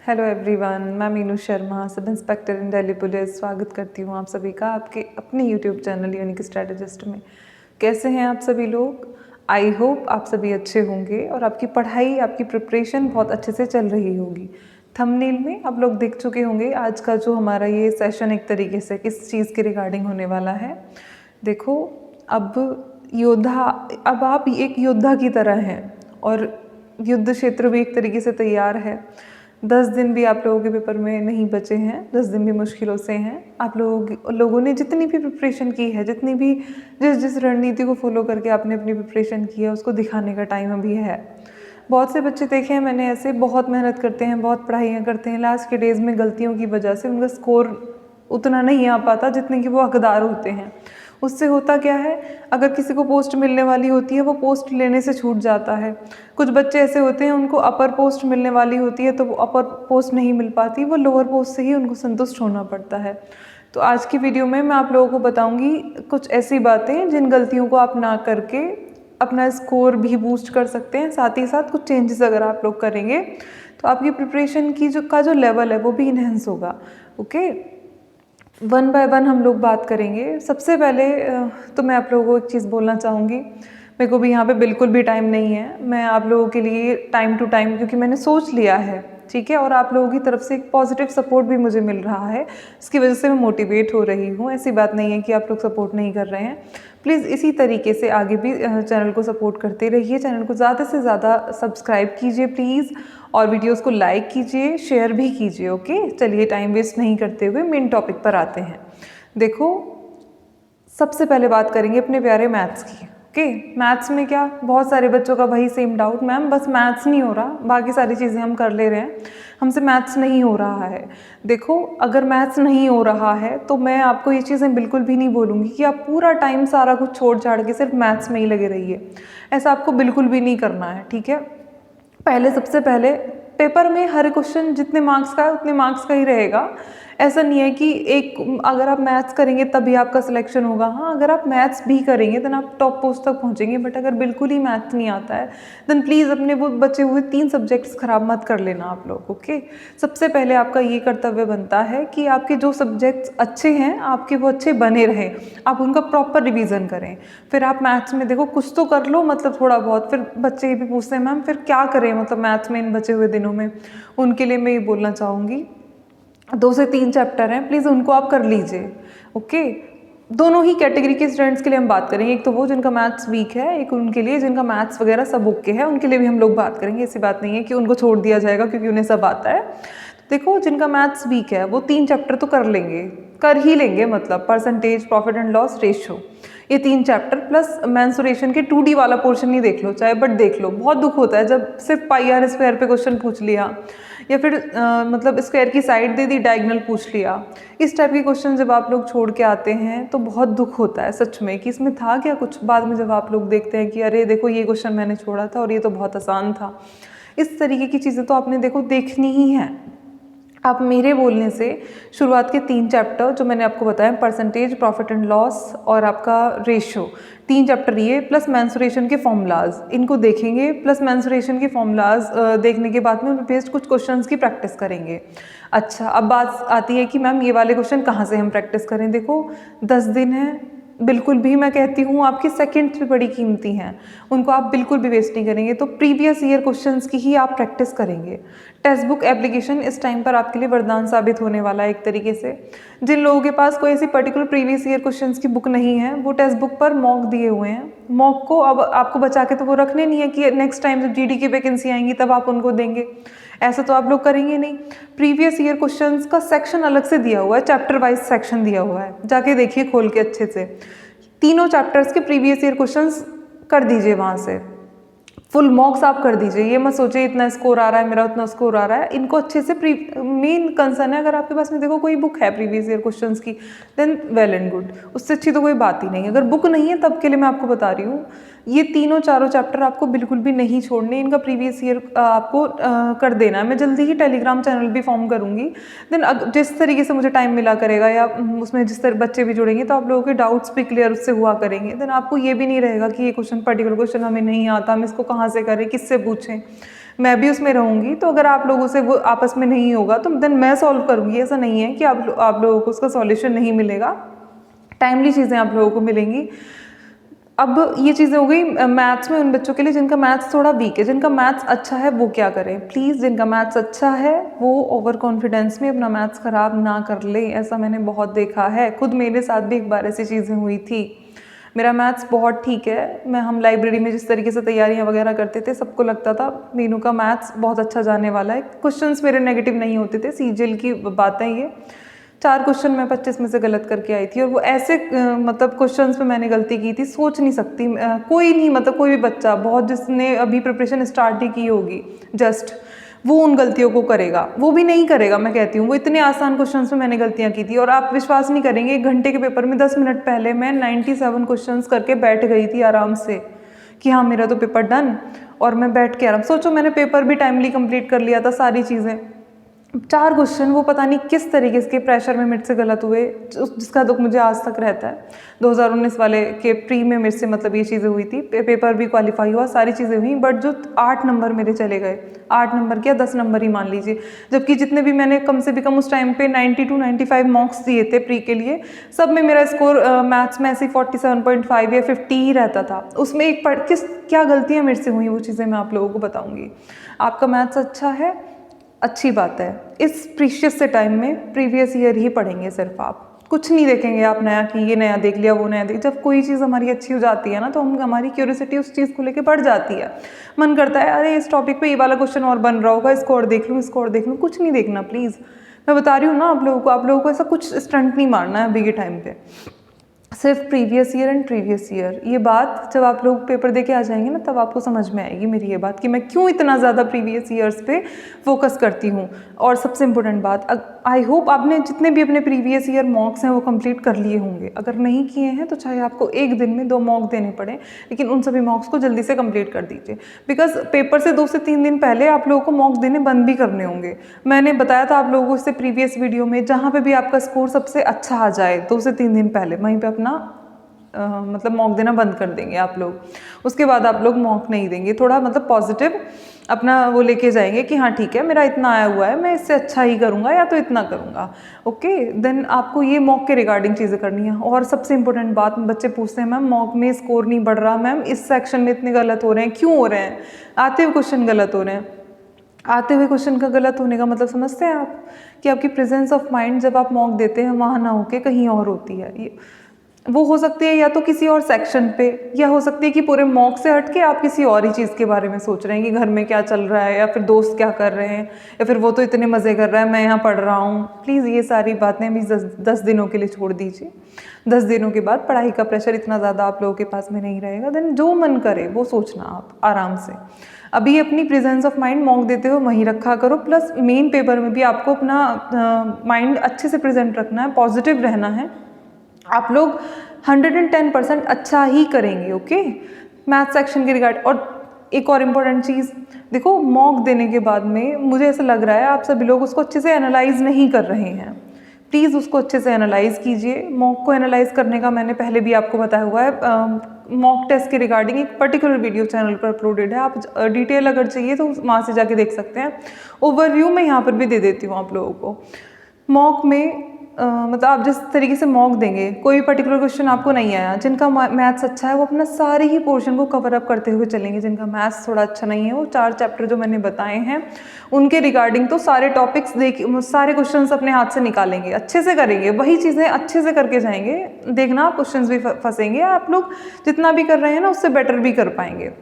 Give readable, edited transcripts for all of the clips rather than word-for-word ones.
Hello everyone, मैं Meenu Sharma, sub inspector इन Delhi police. स्वागत करती हूँ आप सभी का आपके अपने यूट्यूब चैनल यूनिक स्ट्रेटेजिस्ट में। कैसे हैं आप सभी लोग? आई होप आप सभी अच्छे होंगे और आपकी पढ़ाई, आपकी प्रिपरेशन बहुत अच्छे से चल रही होगी। थंबनेल में आप लोग देख चुके होंगे आज का जो हमारा ये सेशन एक तरीके से किस चीज़ के रिगार्डिंग होने वाला है। देखो, अब आप एक योद्धा की तरह हैं और युद्ध क्षेत्र भी एक तरीके से तैयार है। 10 दिन भी आप लोगों के पेपर में नहीं बचे हैं, 10 दिन भी मुश्किलों से हैं। आप लोगों ने जितनी भी प्रिपरेशन की है, जिस जिस रणनीति को फॉलो करके आपने अपनी प्रिपरेशन की है, उसको दिखाने का टाइम अभी है। बहुत से बच्चे देखे हैं मैंने, ऐसे बहुत मेहनत करते हैं, बहुत पढ़ाइयाँ करते हैं, लास्ट के डेज़ में गलतियों की वजह से उनका स्कोर उतना नहीं आ पाता जितने कि वो हकदार होते हैं। उससे होता क्या है, अगर किसी को पोस्ट मिलने वाली होती है वो पोस्ट लेने से छूट जाता है। कुछ बच्चे ऐसे होते हैं उनको अपर पोस्ट मिलने वाली होती है तो वो अपर पोस्ट नहीं मिल पाती, वो लोअर पोस्ट से ही उनको संतुष्ट होना पड़ता है। तो आज की वीडियो में मैं आप लोगों को बताऊंगी कुछ ऐसी बातें जिन गलतियों को आप ना करके अपना स्कोर भी बूस्ट कर सकते हैं। साथ ही साथ कुछ चेंजेस अगर आप लोग करेंगे तो आपकी प्रिपरेशन की जो लेवल है वो भी इन्हेंस होगा। ओके, वन बाय वन हम लोग बात करेंगे। सबसे पहले तो मैं आप लोगों को एक चीज़ बोलना चाहूँगी, मेरे को भी यहाँ पे बिल्कुल भी टाइम नहीं है। मैं आप लोगों के लिए टाइम टू टाइम, क्योंकि मैंने सोच लिया है, ठीक है, और आप लोगों की तरफ से एक पॉजिटिव सपोर्ट भी मुझे मिल रहा है, इसकी वजह से मैं मोटिवेट हो रही हूँ। ऐसी बात नहीं है कि आप लोग सपोर्ट नहीं कर रहे हैं। प्लीज़ इसी तरीके से आगे भी चैनल को सपोर्ट करते रहिए। चैनल को ज़्यादा से ज़्यादा सब्सक्राइब कीजिए प्लीज़, और वीडियोस को लाइक कीजिए, शेयर भी कीजिए। ओके, चलिए टाइम वेस्ट नहीं करते हुए मेन टॉपिक पर आते हैं। देखो, सबसे पहले बात करेंगे अपने प्यारे मैथ्स की। ओके, मैथ्स में क्या, बहुत सारे बच्चों का वही सेम डाउट, मैम बस मैथ्स नहीं हो रहा, बाकी सारी चीज़ें हम कर ले रहे हैं, हमसे मैथ्स नहीं हो रहा है। देखो, अगर मैथ्स नहीं हो रहा है तो मैं आपको ये चीज़ें बिल्कुल भी नहीं बोलूँगी कि आप पूरा टाइम सारा कुछ छोड़ छाड़ के सिर्फ मैथ्स में ही लगे रहिए। ऐसा आपको बिल्कुल भी नहीं करना है, ठीक है। सबसे पहले पेपर में हर क्वेश्चन जितने मार्क्स का है उतने मार्क्स का ही रहेगा। ऐसा नहीं है कि अगर आप मैथ्स करेंगे तभी आपका सिलेक्शन होगा। हाँ, अगर आप मैथ्स भी करेंगे देन आप टॉप पोस्ट तक पहुंचेंगे, बट अगर बिल्कुल ही मैथ्स नहीं आता है देन प्लीज़ अपने वो बचे हुए 3 सब्जेक्ट्स खराब मत कर लेना आप लोग। ओके, सबसे पहले आपका ये कर्तव्य बनता है कि आपके जो सब्जेक्ट्स अच्छे हैं आपके वो अच्छे बने रहें, आप उनका प्रॉपर रिविज़न करें। फिर आप मैथ्स में देखो कुछ तो कर लो, मतलब थोड़ा बहुत। फिर बच्चे ये भी पूछते हैं मैम फिर क्या करें, मतलब मैथ्स में इन बचे हुए दिनों में। उनके लिए मैं ये बोलना चाहूँगी, 2 से 3 चैप्टर हैं, प्लीज़ उनको आप कर लीजिए। ओके, दोनों ही कैटेगरी के स्टूडेंट्स के लिए हम बात करेंगे, एक तो वो जिनका मैथ्स वीक है, एक उनके लिए जिनका मैथ्स वगैरह सब ओके है, उनके लिए भी हम लोग बात करेंगे। ऐसी बात नहीं है कि उनको छोड़ दिया जाएगा क्योंकि उन्हें सब आता है। देखो, जिनका मैथ्स वीक है वो 3 चैप्टर तो कर ही लेंगे, मतलब percentage, profit and loss, ratio, ये 3 चैप्टर प्लस मेंसुरेशन के 2D वाला पोर्शन नहीं देख लो चाहे, बट देख लो। बहुत दुख होता है जब सिर्फ पाई आर स्क्वायर पे क्वेश्चन पूछ लिया, या फिर मतलब स्क्वायर की साइड दे दी, डायगोनल पूछ लिया। इस टाइप के क्वेश्चन जब आप लोग छोड़ के आते हैं तो बहुत दुख होता है सच में कि इसमें था क्या कुछ। बाद में जब आप लोग देखते हैं कि अरे देखो ये क्वेश्चन मैंने छोड़ा था और ये तो बहुत आसान था। इस तरीके की चीज़ें तो आपने देखो देखनी ही है। आप मेरे बोलने से शुरुआत के 3 चैप्टर जो मैंने आपको बताया, परसेंटेज, प्रॉफिट एंड लॉस और आपका रेशियो, 3 चैप्टर ये प्लस मेंसुरेशन के फॉर्मूलाज, इनको देखेंगे। प्लस मेंसुरेशन के फॉर्मूलाज देखने के बाद में उन बेस्ड कुछ क्वेश्चंस की प्रैक्टिस करेंगे। अच्छा, अब बात आती है कि मैम ये वाले क्वेश्चन कहाँ से हम प्रैक्टिस करें। देखो, 10 दिन है, बिल्कुल भी मैं कहती हूँ आपकी सेकंड्स भी बड़ी कीमती हैं, उनको आप बिल्कुल भी वेस्ट नहीं करेंगे। तो प्रीवियस ईयर क्वेश्चंस की ही आप प्रैक्टिस करेंगे। टेक्स्ट बुक एप्लीकेशन इस टाइम पर आपके लिए वरदान साबित होने वाला है एक तरीके से। जिन लोगों के पास कोई ऐसी पर्टिकुलर प्रीवियस ईयर क्वेश्चंस की बुक नहीं है, वो टेक्स्ट बुक पर मॉक दिए हुए हैं। मॉक को अब आपको बचा के तो वो रखने नहीं है कि नेक्स्ट टाइम जब GD की वैकेंसी आएंगी तब आप उनको देंगे, ऐसा तो आप लोग करेंगे नहीं। प्रीवियस ईयर क्वेश्चंस का सेक्शन अलग से दिया हुआ है, चैप्टर वाइज सेक्शन दिया हुआ है, जाके देखिए खोल के अच्छे से। तीनों चैप्टर्स के प्रीवियस ईयर क्वेश्चंस कर दीजिए, वहाँ से फुल मॉक्स आप कर दीजिए। ये मत सोचिए इतना स्कोर आ रहा है मेरा, उतना स्कोर आ रहा है। इनको अच्छे से मेन कंसर्न है, अगर आपके पास में देखो कोई बुक है प्रीवियस ईयर क्वेश्चंस की देन वेल एंड गुड, उससे अच्छी तो कोई बात ही नहीं। अगर बुक नहीं है तब के लिए मैं आपको बता रही हूँ, ये तीनों चारों चैप्टर आपको बिल्कुल भी नहीं छोड़ने, इनका प्रीवियस ईयर आपको कर देना है। मैं जल्दी ही टेलीग्राम चैनल भी फॉर्म करूँगी, देन जिस तरीके से मुझे टाइम मिला करेगा या उसमें जिस तरह बच्चे भी जुड़ेंगे तो आप लोगों के डाउट्स भी क्लियर उससे हुआ करेंगे। देन आपको ये भी नहीं रहेगा कि ये क्वेश्चन पर्टिकुलर क्वेश्चन हमें नहीं आता, हम इसको कहाँ से करें, किससे पूछें। मैं भी उसमें रहूँगी। तो अगर आप लोगों से वो आपस में नहीं होगा तो देन मैं सॉल्व करूँगी। ऐसा नहीं है कि आप लोगों को उसका सॉल्यूशन नहीं मिलेगा, टाइमली चीज़ें आप लोगों को मिलेंगी। अब ये चीज़ें हो गई मैथ्स में उन बच्चों के लिए जिनका मैथ्स थोड़ा वीक है। जिनका मैथ्स अच्छा है वो क्या करें, प्लीज़ जिनका मैथ्स अच्छा है वो ओवर कॉन्फिडेंस में अपना मैथ्स ख़राब ना कर ले। ऐसा मैंने बहुत देखा है, खुद मेरे साथ भी एक बार ऐसी चीज़ें हुई थी। मेरा मैथ्स बहुत ठीक है, हम लाइब्रेरी में जिस तरीके से तैयारियां वगैरह करते थे सबको लगता था मीनू का मैथ्स बहुत अच्छा जाने वाला है। क्वेश्चंस मेरे नेगेटिव नहीं होते थे, सीजीएल की बातें ये 4 क्वेश्चन मैं 25 में से गलत करके आई थी। और वो ऐसे मतलब क्वेश्चंस में मैंने गलती की थी, सोच नहीं सकती कोई नहीं, मतलब कोई भी बच्चा बहुत जिसने अभी प्रिपरेशन स्टार्ट ही की होगी जस्ट, वो उन गलतियों को करेगा, वो भी नहीं करेगा। मैं कहती हूँ वो इतने आसान क्वेश्चंस में मैंने गलतियाँ की थी। और आप विश्वास नहीं करेंगे, 1 घंटे के पेपर में 10 मिनट पहले मैं 97 क्वेश्चंस करके बैठ गई थी आराम से कि हाँ मेरा तो पेपर डन। और मैं बैठ के आराम, सोचो मैंने पेपर भी टाइमली कंप्लीट कर लिया था, सारी चीज़ें। 4 क्वेश्चन वो पता नहीं किस तरीके के प्रेशर में मेरे से गलत हुए, जिसका दुख मुझे आज तक रहता है। 2019 वाले के प्री में मेरे से मतलब ये चीज़ें हुई थी, पेपर भी क्वालिफाई हुआ, सारी चीज़ें हुई, बट जो 8 नंबर मेरे चले गए, 8 नंबर क्या 10 नंबर ही मान लीजिए। जबकि जितने भी मैंने कम से कम उस टाइम पे 90 to 95 मार्क्स दिए थे प्री के लिए, सब में मेरा स्कोर मैथ्स में ऐसे 47.5 या 50 ही रहता था। उसमें क्या गलतियाँ मेरे से हुई वो चीज़ें मैं आप लोगों को बताऊँगी। आपका मैथ्स अच्छा है, अच्छी बात है। इस प्रीशियस से टाइम में प्रीवियस ईयर ही पढ़ेंगे सिर्फ, आप कुछ नहीं देखेंगे आप नया कि ये नया देख लिया वो नया देख। जब कोई चीज़ हमारी अच्छी हो जाती है ना तो हमारी क्यूरियोसिटी उस चीज़ को लेके बढ़ जाती है। मन करता है अरे इस टॉपिक पे ये वाला क्वेश्चन और बन रहा होगा, इसको और देख लूँ, इसको और देख लूँ। कुछ नहीं देखना प्लीज़, मैं बता रही हूँ ना आप लोगों को ऐसा कुछ स्टंट नहीं मारना है अभी के टाइम पे। सिर्फ previous year and previous year. ये बात जब आप लोग पेपर दे के आ जाएंगे ना तब आपको समझ में आएगी मेरी ये बात कि मैं क्यों इतना ज़्यादा प्रीवियस ईयर्स पे फोकस करती हूँ। और सबसे इम्पोर्टेंट बात, आई होप आपने जितने भी अपने प्रीवियस ईयर मॉक्स हैं वो कंप्लीट कर लिए होंगे। अगर नहीं किए हैं तो चाहे आपको एक दिन में 2 मॉक देने पड़े, लेकिन उन सभी मॉक्स को जल्दी से कंप्लीट कर दीजिए। बिकॉज पेपर से 2 से 3 दिन पहले आप लोगों को मॉक देने बंद भी करने होंगे। मैंने बताया था आप लोगों को इससे प्रीवियस वीडियो में, जहाँ पे भी आपका स्कोर सबसे अच्छा आ जाए 2 से 3 दिन पहले वहीं पे अपना मतलब मॉक देना बंद कर देंगे आप लोग। उसके बाद आप लोग मॉक नहीं देंगे, थोड़ा मतलब पॉजिटिव अपना वो लेके जाएंगे कि हाँ ठीक है मेरा इतना आया हुआ है, मैं इससे अच्छा ही करूँगा या तो इतना करूँगा। ओके, देन आपको ये मॉक के रिगार्डिंग चीज़ें करनी है। और सबसे इंपॉर्टेंट बात, बच्चे पूछते हैं मैम मॉक में स्कोर नहीं बढ़ रहा, मैम इस सेक्शन में इतने गलत हो रहे हैं, क्यों हो रहे हैं? आते हुए क्वेश्चन गलत हो रहे हैं। आते हुए क्वेश्चन का गलत होने का मतलब समझते हैं आप कि आपकी प्रेजेंस ऑफ माइंड जब आप मॉक देते हैं वहाँ ना होके कहीं और होती है। ये वो हो सकती है या तो किसी और सेक्शन पे, या हो सकती है कि पूरे मॉक से हट के आप किसी और ही चीज़ के बारे में सोच रहे हैं कि घर में क्या चल रहा है, या फिर दोस्त क्या कर रहे हैं, या फिर वो तो इतने मज़े कर रहा है मैं यहाँ पढ़ रहा हूँ। प्लीज़ ये सारी बातें अभी 10 दिनों के लिए छोड़ दीजिए। 10 दिनों के बाद पढ़ाई का प्रेशर इतना ज़्यादा आप लोगों के पास में नहीं रहेगा। देन जो मन करे वो सोचना आप आराम से। अभी अपनी प्रेजेंस ऑफ माइंड मॉक देते हुए वहीं रखा करो, प्लस मेन पेपर में भी आपको अपना माइंड अच्छे से प्रेजेंट रखना है, पॉजिटिव रहना है। आप लोग 110% अच्छा ही करेंगे। ओके, मैथ सेक्शन के रिगार्ड। और एक और इम्पोर्टेंट चीज़ देखो, मॉक देने के बाद में मुझे ऐसा लग रहा है आप सभी लोग उसको अच्छे से एनालाइज नहीं कर रहे हैं। प्लीज़ उसको अच्छे से एनालाइज कीजिए। मॉक को एनालाइज करने का मैंने पहले भी आपको बताया हुआ है। मॉक टेस्ट के रिगार्डिंग एक पर्टिकुलर वीडियो चैनल पर अपलोडेड है, आप डिटेल अगर चाहिए तो वहाँ से जाके देख सकते हैं। ओवरव्यू मैं यहाँ पर भी दे देती हूँ आप लोगों को। मॉक में मतलब आप जिस तरीके से मॉक देंगे, कोई पर्टिकुलर क्वेश्चन आपको नहीं आया, जिनका मैथ्स अच्छा है वो अपना सारे ही पोर्शन को कवर अप करते हुए चलेंगे। जिनका मैथ्स थोड़ा अच्छा नहीं है वो 4 चैप्टर जो मैंने बताए हैं उनके रिगार्डिंग तो सारे टॉपिक्स सारे क्वेश्चंस अपने हाथ से निकालेंगे, अच्छे से करेंगे, वही चीज़ें अच्छे से करके जाएंगे। देखना आप क्वेश्चंस भी फंसेंगे, आप लोग जितना भी कर रहे हैं ना उससे बेटर भी कर पाएंगे।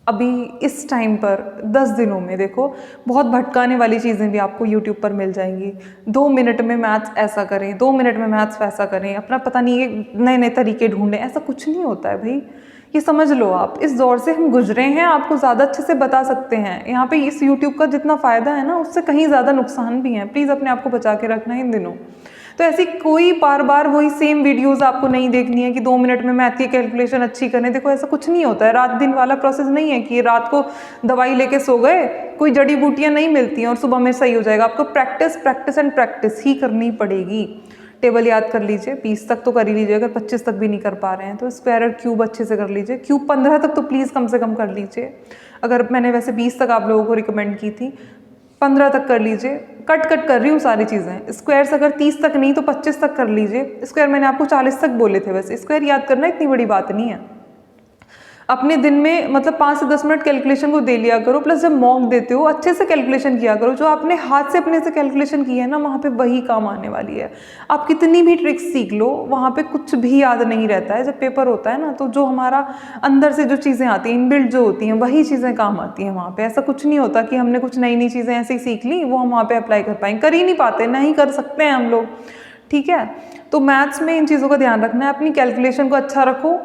अभी इस टाइम पर 10 दिनों में देखो बहुत भटकाने वाली चीज़ें भी आपको YouTube पर मिल जाएंगी। 2 मिनट में मैथ्स ऐसा करें, 2 मिनट में मैथ्स वैसा करें, अपना पता नहीं ये नए नए तरीके ढूंढें, ऐसा कुछ नहीं होता है भाई। ये समझ लो आप, इस दौर से हम गुजरे हैं, आपको ज़्यादा अच्छे से बता सकते हैं। यहाँ पे इस YouTube का जितना फ़ायदा है ना उससे कहीं ज़्यादा नुकसान भी है। प्लीज़ अपने आप को बचा के रखना है इन दिनों। तो ऐसी कोई बार बार वही सेम वीडियोस आपको नहीं देखनी है कि 2 मिनट में मैथ की कैलकुलेशन अच्छी करें। देखो ऐसा कुछ नहीं होता है, रात दिन वाला प्रोसेस नहीं है कि रात को दवाई लेके सो गए, कोई जड़ी बूटियां नहीं मिलती हैं और सुबह में सही हो जाएगा। आपको प्रैक्टिस प्रैक्टिस एंड प्रैक्टिस ही करनी पड़ेगी। टेबल याद कर लीजिए, 20 तक तो कर ही लीजिए, अगर 25 तक भी नहीं कर पा रहे हैं तो स्क्वायर और क्यूब अच्छे से कर लीजिए। क्यूब 15 तक तो प्लीज़ कम से कम कर लीजिए। अगर मैंने वैसे 20 तक आप लोगों को रिकमेंड की थी, 15 तक कर लीजिए। कट कर रही हूँ सारी चीज़ें। स्क्वायर्स अगर 30 तक नहीं तो 25 तक कर लीजिए। स्क्वायर मैंने आपको 40 तक बोले थे, वैसे स्क्वायर याद करना इतनी बड़ी बात नहीं है। अपने दिन में मतलब 5 से 10 मिनट कैलकुलेशन को दे लिया करो, प्लस जब मॉक देते हो अच्छे से कैलकुलेशन किया करो। जो आपने हाथ से अपने से कैलकुलेशन की है ना, वहाँ पे वही काम आने वाली है। आप कितनी भी ट्रिक्स सीख लो, वहाँ पे कुछ भी याद नहीं रहता है। जब पेपर होता है ना, तो जो हमारा अंदर से जो चीज़ें आती हैं, इनबिल्ट जो होती हैं, वही चीज़ें काम आती हैं वहाँ पर। ऐसा कुछ नहीं होता कि हमने कुछ नई नई चीज़ें ऐसे ही सीख ली, वो हम वहाँ पर अप्लाई कर पाएंगे। कर ही नहीं पाते, नहीं कर सकते हैं हम लोग, ठीक है। तो मैथ्स में इन चीज़ों का ध्यान रखना है। अपनी कैलकुलेशन को अच्छा रखो,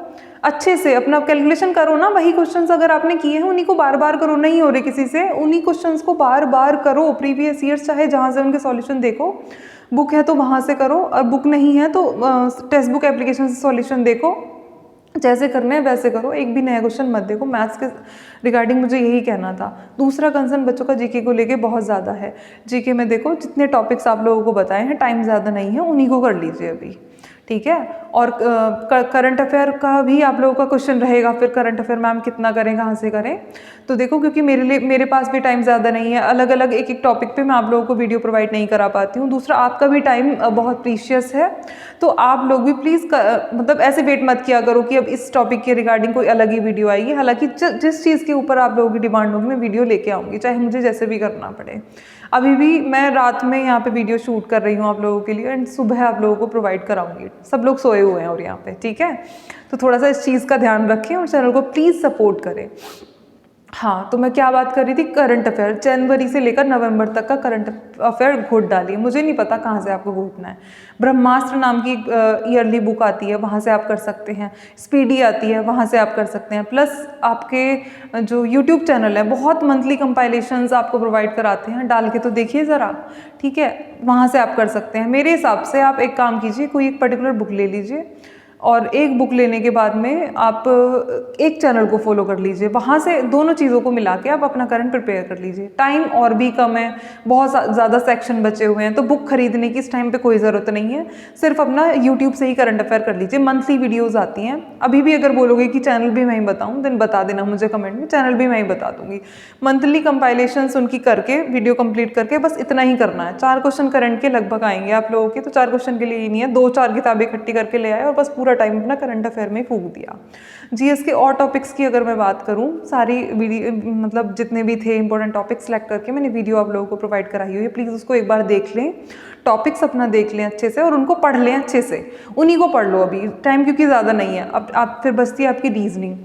अच्छे से अपना कैलकुलेशन करो ना। वही क्वेश्चंस अगर आपने किए हैं उन्हीं को बार बार करो, नहीं हो रहे किसी से, उन्हीं क्वेश्चंस को बार बार करो। प्रीवियस ईयर्स चाहे जहाँ से उनके सॉल्यूशन देखो, बुक है तो वहाँ से करो, और बुक नहीं है तो टेक्स्ट बुक एप्लीकेशन से सॉल्यूशन देखो। जैसे करना है वैसे करो, एक भी नया क्वेश्चन मत देखो। मैथ्स के रिगार्डिंग मुझे यही कहना था। दूसरा कंसर्न बच्चों का जीके को लेके बहुत ज़्यादा है। जीके में देखो जितने टॉपिक्स आप लोगों को बताए हैं, टाइम ज़्यादा नहीं है, उन्हीं को कर लीजिए अभी, ठीक है। और करंट अफेयर का भी आप लोगों का क्वेश्चन रहेगा। फिर करंट अफेयर मैम कितना करें, कहाँ से करें, तो देखो क्योंकि मेरे पास भी टाइम ज़्यादा नहीं है। अलग अलग एक एक टॉपिक पे मैं आप लोगों को वीडियो प्रोवाइड नहीं करा पाती हूँ। दूसरा, आपका भी टाइम बहुत प्रीशियस है, तो आप लोग भी प्लीज़ मतलब ऐसे वेट मत किया करो कि अब इस टॉपिक के रिगार्डिंग कोई अलग ही वीडियो आएगी। हालांकि जिस चीज़ के ऊपर आप लोगों की डिमांड होगी मैं वीडियो लेके आऊँगी, चाहे मुझे जैसे भी करना पड़े। अभी भी मैं रात में यहाँ पे वीडियो शूट कर रही हूँ आप लोगों के लिए, एंड सुबह आप लोगों को प्रोवाइड कराऊंगी। सब लोग सोए हुए हैं और यहाँ पे, ठीक है। तो थोड़ा सा इस चीज़ का ध्यान रखें और चैनल को प्लीज़ सपोर्ट करें। हाँ, तो मैं क्या बात कर रही थी, करंट अफेयर। जनवरी से लेकर नवंबर तक का करंट अफेयर घोट डालिए। मुझे नहीं पता कहाँ से आपको घोटना है। ब्रह्मास्त्र नाम की ईयरली बुक आती है, वहाँ से आप कर सकते हैं। स्पीडी आती है, वहाँ से आप कर सकते हैं। प्लस आपके जो यूट्यूब चैनल है, बहुत मंथली कंपाइलेशंस आपको प्रोवाइड कराते हैं, डाल के तो देखिए ज़रा, ठीक है। वहाँ से आप कर सकते हैं। मेरे हिसाब से आप एक काम कीजिए, कोई एक पर्टिकुलर बुक ले लीजिए, और एक बुक लेने के बाद में आप एक चैनल को फॉलो कर लीजिए। वहाँ से दोनों चीज़ों को मिला के आप अपना करंट प्रिपेयर कर लीजिए। टाइम और भी कम है, बहुत ज़्यादा सेक्शन बचे हुए हैं, तो बुक खरीदने की इस टाइम पे कोई ज़रूरत नहीं है। सिर्फ अपना यूट्यूब से ही करंट अफेयर कर लीजिए। मंथली वीडियोज़ आती हैं। अभी भी अगर बोलोगे कि चैनल भी मैं ही बताऊँ, देन बता देना मुझे कमेंट में, चैनल भी मैं ही बता दूँगी। मंथली कंपाइलेशंस उनकी करके, वीडियो कंप्लीट करके, बस इतना ही करना है। 4 क्वेश्चन करंट के लगभग आएंगे आप लोगों के, तो 4 क्वेश्चन के लिए ही नहीं है, 2-4 किताबें इकट्ठी करके ले आए और बस पूरा टाइम अपना करंट अफेयर में फूंक दिया। जीएस के और टॉपिक्स की अगर मैं बात करूं, सारी वीडियो मतलब जितने भी थे इंपॉर्टेंट टॉपिक्स सेलेक्ट करके मैंने वीडियो आप लोगों को प्रोवाइड कराई हुई है। प्लीज़ उसको एक बार देख लें, टॉपिक्स अपना देख लें अच्छे से, और उनको पढ़ लें अच्छे से। उन्हीं को पढ़ लो अभी, टाइम क्योंकि ज़्यादा नहीं है। अब आप फिर बचती है आपकी रीजनिंग,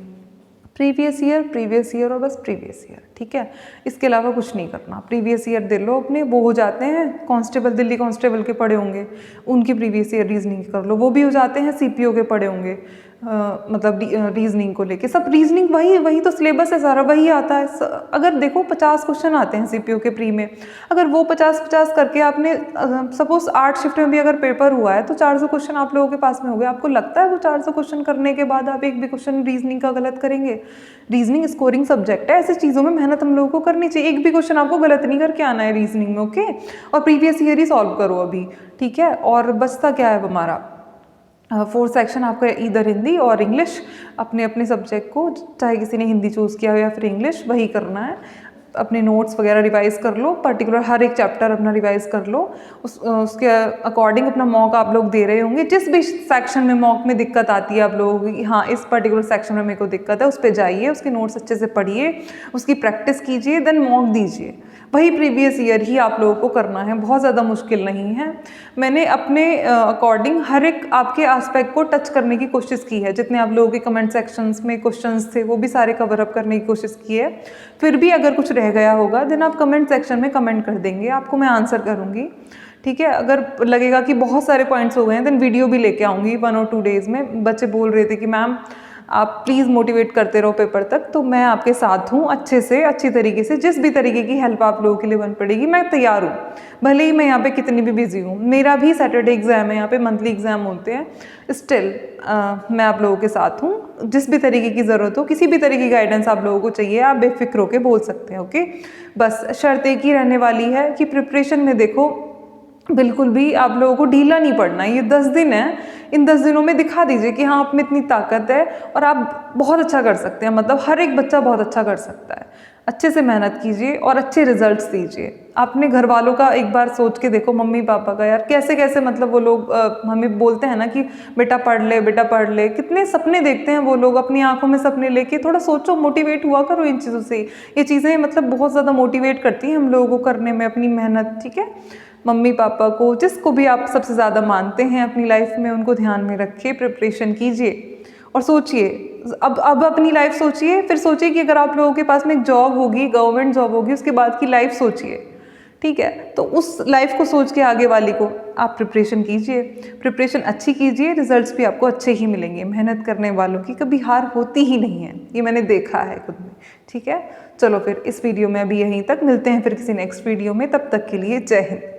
प्रीवियस ईयर और बस प्रीवियस ईयर, ठीक है। इसके अलावा कुछ नहीं करना। प्रीवियस ईयर दे लो अपने, वो हो जाते हैं। कांस्टेबल, दिल्ली कांस्टेबल के पढ़े होंगे, उनकी प्रीवियस ईयर रीजनिंग कर लो, वो भी हो जाते हैं। सीपीओ के पढ़े होंगे, मतलब रीजनिंग को लेके सब रीजनिंग वही तो सिलेबस है सारा, वही आता है। अगर देखो 50 क्वेश्चन आते हैं सीपीओ के प्री में, अगर वो 50-50 करके आपने सपोज 8 शिफ्ट में भी अगर पेपर हुआ है तो 400 क्वेश्चन आप लोगों के पास में हो गए। आपको लगता है वो 400 क्वेश्चन करने के बाद आप एक भी क्वेश्चन रीजनिंग का गलत करेंगे? रीजनिंग स्कोरिंग सब्जेक्ट है, ऐसी चीज़ों में मेहनत हम लोगों को करनी चाहिए। एक भी क्वेश्चन आपको गलत नहीं करके आना है रीजनिंग में, ओके। और प्रीवियस ईयर ही सॉल्व करो अभी, ठीक है। और बचता क्या है हमारा 4th सेक्शन आपका, इधर हिंदी और इंग्लिश। अपने अपने सब्जेक्ट को, चाहे किसी ने हिंदी चूज़ किया हो या फिर इंग्लिश, वही करना है। अपने नोट्स वगैरह रिवाइज कर लो, पर्टिकुलर हर एक चैप्टर अपना रिवाइज कर लो। उसके अकॉर्डिंग अपना मॉक आप लोग दे रहे होंगे। जिस भी सेक्शन में मॉक में दिक्कत आती है आप लोगों की, हाँ इस पर्टिकुलर सेक्शन में मेरे को दिक्कत है, उस पर जाइए, उसके नोट्स अच्छे से पढ़िए, उसकी प्रैक्टिस कीजिए, देन मॉक दीजिए। वही प्रीवियस ईयर ही आप लोगों को करना है, बहुत ज़्यादा मुश्किल नहीं है। मैंने अपने अकॉर्डिंग हर एक आपके एस्पेक्ट को टच करने की कोशिश की है। जितने आप लोगों के कमेंट सेक्शंस में क्वेश्चंस थे वो भी सारे कवर अप करने की कोशिश की है। फिर भी अगर कुछ रह गया होगा देन आप कमेंट सेक्शन में कमेंट कर देंगे, आपको मैं आंसर करूँगी, ठीक है। अगर लगेगा कि बहुत सारे पॉइंट्स हो गए हैं देन वीडियो भी लेके आऊँगी 1 और 2 डेज़ में। बच्चे बोल रहे थे कि मैम आप प्लीज़ मोटिवेट करते रहो पेपर तक, तो मैं आपके साथ हूँ अच्छे से, अच्छी तरीके से। जिस भी तरीके की हेल्प आप लोगों के लिए बन पड़ेगी मैं तैयार हूँ, भले ही मैं यहाँ पे कितनी भी बिजी हूँ। मेरा भी सैटरडे एग्जाम है, यहाँ पे मंथली एग्जाम होते हैं, स्टिल मैं आप लोगों के साथ हूँ। जिस भी तरीके की ज़रूरत हो, किसी भी तरीके की गाइडेंस आप लोगों को चाहिए, आप बेफिक्र होकर बोल सकते हैं, ओके। बस शर्त एक ही रहने वाली है कि प्रिपरेशन में देखो बिल्कुल भी आप लोगों को ढीला नहीं पड़ना है। ये 10 दिन है, इन 10 दिनों में दिखा दीजिए कि हाँ आप में इतनी ताकत है और आप बहुत अच्छा कर सकते हैं। मतलब हर एक बच्चा बहुत अच्छा कर सकता है। अच्छे से मेहनत कीजिए और अच्छे रिजल्ट्स दीजिए। अपने घर वालों का एक बार सोच के देखो, मम्मी पापा का, यार कैसे कैसे मतलब वो लोग हमें बोलते हैं ना कि बेटा पढ़ ले, बेटा पढ़ ले, कितने सपने देखते हैं वो लोग अपनी आंखों में सपने लेके। थोड़ा सोचो, मोटिवेट हुआ करो इन चीज़ों से। ये चीज़ें मतलब बहुत ज़्यादा मोटिवेट करती हैं हम लोगों को करने में अपनी मेहनत। ठीक है, मम्मी पापा को, जिसको भी आप सबसे ज़्यादा मानते हैं अपनी लाइफ में, उनको ध्यान में रखिए, प्रिपरेशन कीजिए और सोचिए। अब अपनी लाइफ सोचिए, फिर सोचिए कि अगर आप लोगों के पास में एक जॉब होगी, गवर्नमेंट जॉब होगी, उसके बाद की लाइफ सोचिए। ठीक है, तो उस लाइफ को सोच के आगे वाली को आप प्रिपरेशन कीजिए, प्रिपरेशन अच्छी कीजिए, रिजल्ट्स भी आपको अच्छे ही मिलेंगे। मेहनत करने वालों की कभी हार होती ही नहीं है, ये मैंने देखा है खुद में। ठीक है, चलो फिर इस वीडियो में अभी यहीं तक, मिलते हैं फिर किसी नेक्स्ट वीडियो में, तब तक के लिए जय हिंद।